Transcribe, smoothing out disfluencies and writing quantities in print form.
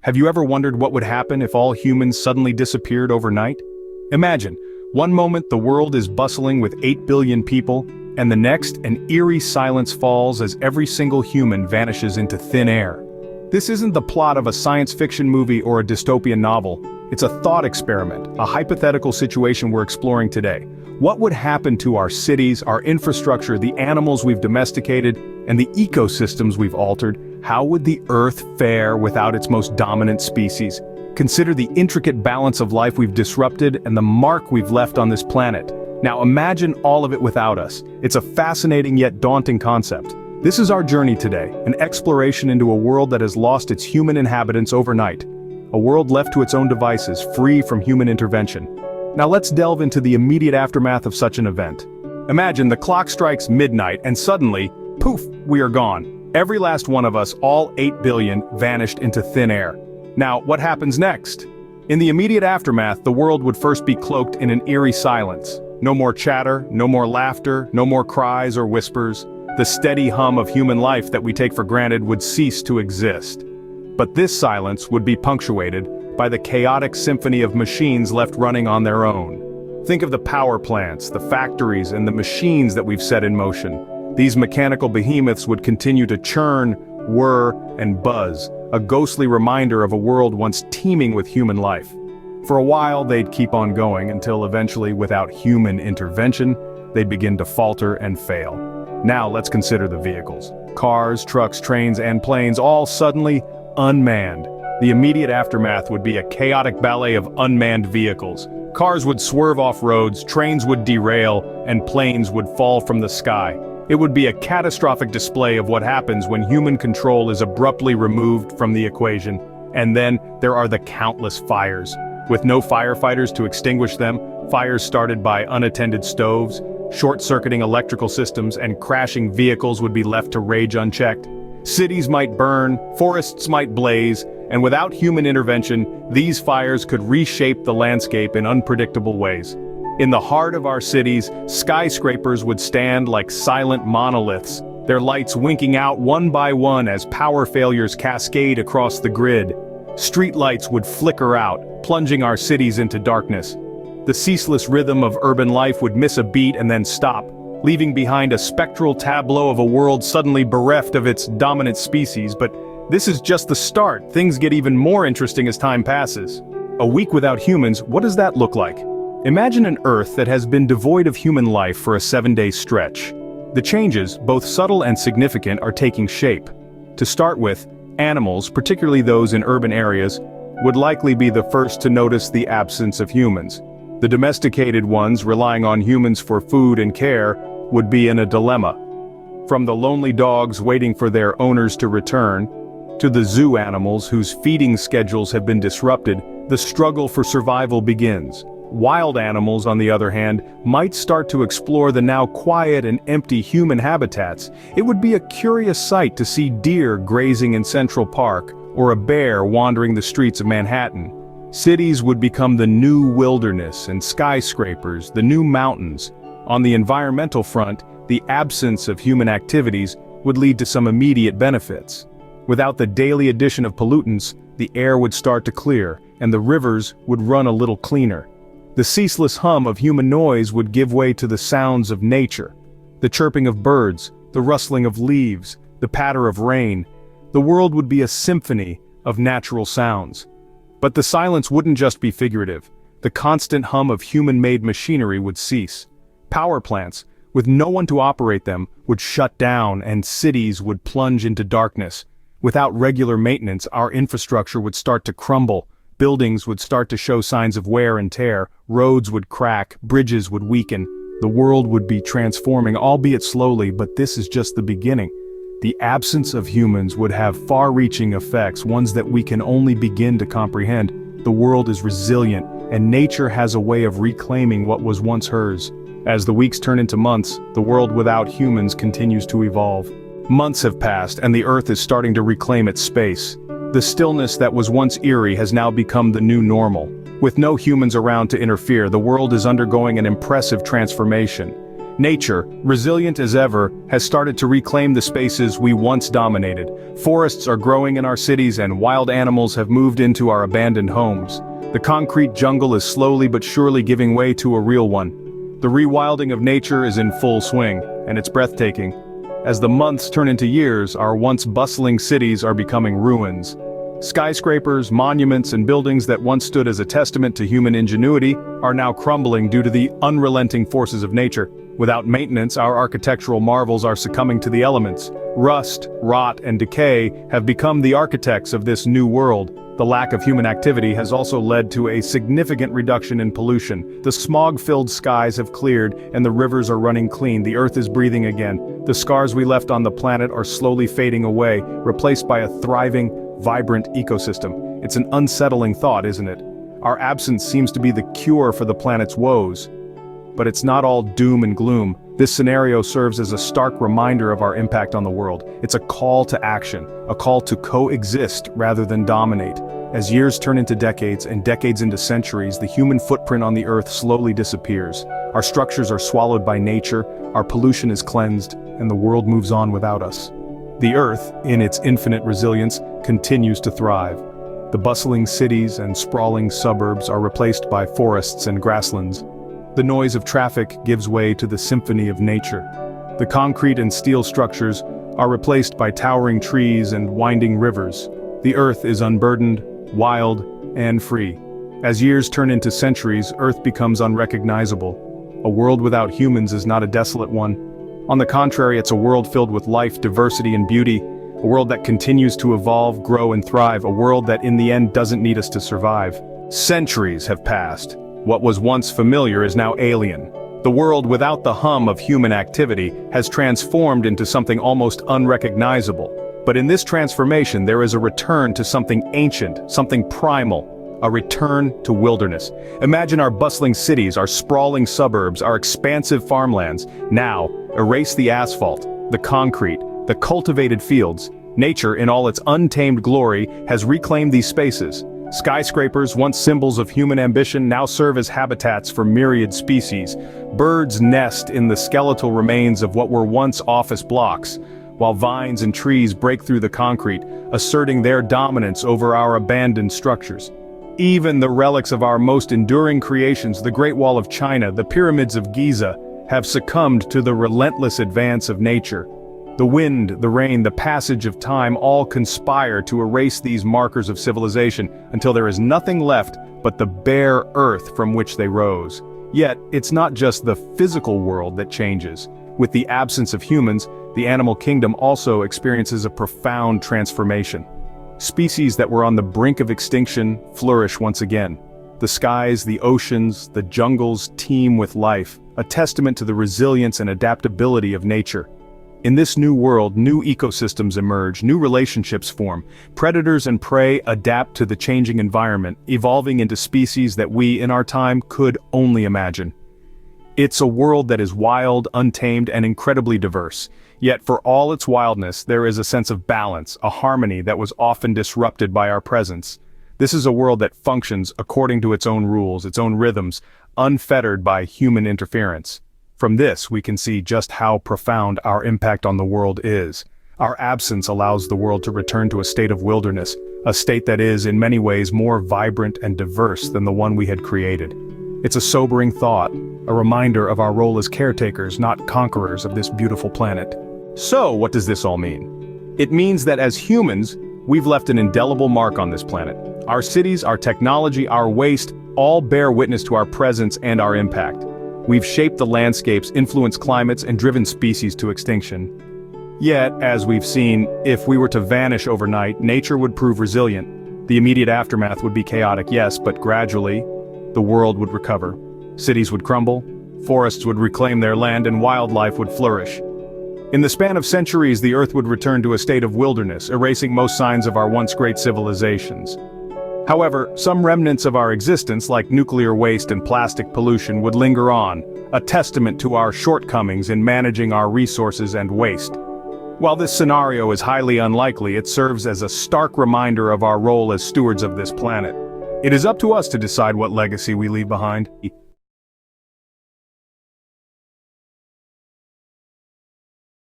Have you ever wondered what would happen if all humans suddenly disappeared overnight? Imagine, one moment the world is bustling with 8 billion people, and the next an eerie silence falls as every single human vanishes into thin air. This isn't the plot of a science fiction movie or a dystopian novel. It's a thought experiment, a hypothetical situation we're exploring today. What would happen to our cities, our infrastructure, the animals we've domesticated, and the ecosystems we've altered? How would the Earth fare without its most dominant species? Consider the intricate balance of life we've disrupted and the mark we've left on this planet. Now imagine all of it without us. It's a fascinating yet daunting concept. This is our journey today, an exploration into a world that has lost its human inhabitants overnight. A world left to its own devices, free from human intervention. Now let's delve into the immediate aftermath of such an event. Imagine the clock strikes midnight and suddenly, poof, we are gone. Every last one of us, all 8 billion, vanished into thin air. Now, what happens next? In the immediate aftermath, the world would first be cloaked in an eerie silence. No more chatter, no more laughter, no more cries or whispers. The steady hum of human life that we take for granted would cease to exist. But this silence would be punctuated by the chaotic symphony of machines left running on their own. Think of the power plants, the factories, and the machines that we've set in motion. These mechanical behemoths would continue to churn, whir, and buzz, a ghostly reminder of a world once teeming with human life. For a while, they'd keep on going until eventually, without human intervention, they'd begin to falter and fail. Now let's consider the vehicles. Cars, trucks, trains, and planes, all suddenly unmanned. The immediate aftermath would be a chaotic ballet of unmanned vehicles. Cars would swerve off roads, trains would derail, and planes would fall from the sky. It would be a catastrophic display of what happens when human control is abruptly removed from the equation. And then there are the countless fires. With no firefighters to extinguish them, fires started by unattended stoves, short-circuiting electrical systems, and crashing vehicles would be left to rage unchecked. Cities might burn, forests might blaze, and without human intervention, these fires could reshape the landscape in unpredictable ways. In the heart of our cities, skyscrapers would stand like silent monoliths, their lights winking out one by one as power failures cascade across the grid. Streetlights would flicker out, plunging our cities into darkness. The ceaseless rhythm of urban life would miss a beat and then stop, leaving behind a spectral tableau of a world suddenly bereft of its dominant species. But this is just the start. Things get even more interesting as time passes. A week without humans, what does that look like? Imagine an Earth that has been devoid of human life for a 7-day stretch. The changes, both subtle and significant, are taking shape. To start with, animals, particularly those in urban areas, would likely be the first to notice the absence of humans. The domesticated ones, relying on humans for food and care, would be in a dilemma. From the lonely dogs waiting for their owners to return, to the zoo animals whose feeding schedules have been disrupted, the struggle for survival begins. Wild animals, on the other hand, might start to explore the now quiet and empty human habitats. It would be a curious sight to see deer grazing in Central Park, or a bear wandering the streets of Manhattan. Cities would become the new wilderness, and skyscrapers, the new mountains. On the environmental front, the absence of human activities would lead to some immediate benefits. Without the daily addition of pollutants, the air would start to clear, and the rivers would run a little cleaner. The ceaseless hum of human noise would give way to the sounds of nature. The chirping of birds, the rustling of leaves, the patter of rain. The world would be a symphony of natural sounds. But the silence wouldn't just be figurative. The constant hum of human-made machinery would cease. Power plants, with no one to operate them, would shut down and cities would plunge into darkness. Without regular maintenance, our infrastructure would start to crumble. Buildings would start to show signs of wear and tear, roads would crack, bridges would weaken. The world would be transforming, albeit slowly, but this is just the beginning. The absence of humans would have far-reaching effects, ones that we can only begin to comprehend. The world is resilient, and nature has a way of reclaiming what was once hers. As the weeks turn into months, the world without humans continues to evolve. Months have passed, and the Earth is starting to reclaim its space. The stillness that was once eerie has now become the new normal. With no humans around to interfere, the world is undergoing an impressive transformation. Nature, resilient as ever, has started to reclaim the spaces we once dominated. Forests are growing in our cities and wild animals have moved into our abandoned homes. The concrete jungle is slowly but surely giving way to a real one. The rewilding of nature is in full swing, and it's breathtaking. As the months turn into years, our once bustling cities are becoming ruins. Skyscrapers, monuments, and buildings that once stood as a testament to human ingenuity are now crumbling due to the unrelenting forces of nature. Without maintenance, our architectural marvels are succumbing to the elements. Rust, rot, and decay have become the architects of this new world. The lack of human activity has also led to a significant reduction in pollution. The smog-filled skies have cleared, and the rivers are running clean. The earth is breathing again. The scars we left on the planet are slowly fading away, replaced by a thriving, vibrant ecosystem. It's an unsettling thought, isn't it? Our absence seems to be the cure for the planet's woes. But it's not all doom and gloom. This scenario serves as a stark reminder of our impact on the world. It's a call to action, a call to coexist rather than dominate. As years turn into decades and decades into centuries, the human footprint on the earth slowly disappears. Our structures are swallowed by nature, our pollution is cleansed, and the world moves on without us. The earth, in its infinite resilience, continues to thrive. The bustling cities and sprawling suburbs are replaced by forests and grasslands. The noise of traffic gives way to the symphony of nature. The concrete and steel structures are replaced by towering trees and winding rivers. The earth is unburdened, wild, and free. As years turn into centuries, Earth becomes unrecognizable. A world without humans is not a desolate one. On the contrary, it's a world filled with life, diversity, and beauty. A world that continues to evolve, grow, and thrive. A world that in the end doesn't need us to survive. Centuries have passed. What was once familiar is now alien. The world without the hum of human activity has transformed into something almost unrecognizable. But in this transformation there is a return to something ancient, something primal, a return to wilderness. Imagine our bustling cities, our sprawling suburbs, our expansive farmlands. Now, erase the asphalt, the concrete, the cultivated fields. Nature, in all its untamed glory, has reclaimed these spaces. Skyscrapers, once symbols of human ambition, now serve as habitats for myriad species. Birds nest in the skeletal remains of what were once office blocks, while vines and trees break through the concrete, asserting their dominance over our abandoned structures. Even the relics of our most enduring creations, the Great Wall of China, the pyramids of Giza, have succumbed to the relentless advance of nature. The wind, the rain, the passage of time all conspire to erase these markers of civilization until there is nothing left but the bare earth from which they rose. Yet, it's not just the physical world that changes. With the absence of humans, the animal kingdom also experiences a profound transformation. Species that were on the brink of extinction flourish once again. The skies, the oceans, the jungles teem with life, a testament to the resilience and adaptability of nature. In this new world, new ecosystems emerge, new relationships form. Predators and prey adapt to the changing environment, evolving into species that we, in our time, could only imagine. It's a world that is wild, untamed, and incredibly diverse. Yet for all its wildness, there is a sense of balance, a harmony that was often disrupted by our presence. This is a world that functions according to its own rules, its own rhythms, unfettered by human interference. From this, we can see just how profound our impact on the world is. Our absence allows the world to return to a state of wilderness, a state that is, in many ways, more vibrant and diverse than the one we had created. It's a sobering thought, a reminder of our role as caretakers, not conquerors of this beautiful planet. So, what does this all mean? It means that as humans, we've left an indelible mark on this planet. Our cities, our technology, our waste, all bear witness to our presence and our impact. We've shaped the landscapes, influenced climates, and driven species to extinction. Yet, as we've seen, if we were to vanish overnight, nature would prove resilient. The immediate aftermath would be chaotic, yes, but gradually, the world would recover. Cities would crumble, forests would reclaim their land, and wildlife would flourish. In the span of centuries, the Earth would return to a state of wilderness, erasing most signs of our once great civilizations. However, some remnants of our existence, like nuclear waste and plastic pollution, would linger on, a testament to our shortcomings in managing our resources and waste. While this scenario is highly unlikely, it serves as a stark reminder of our role as stewards of this planet. It is up to us to decide what legacy we leave behind.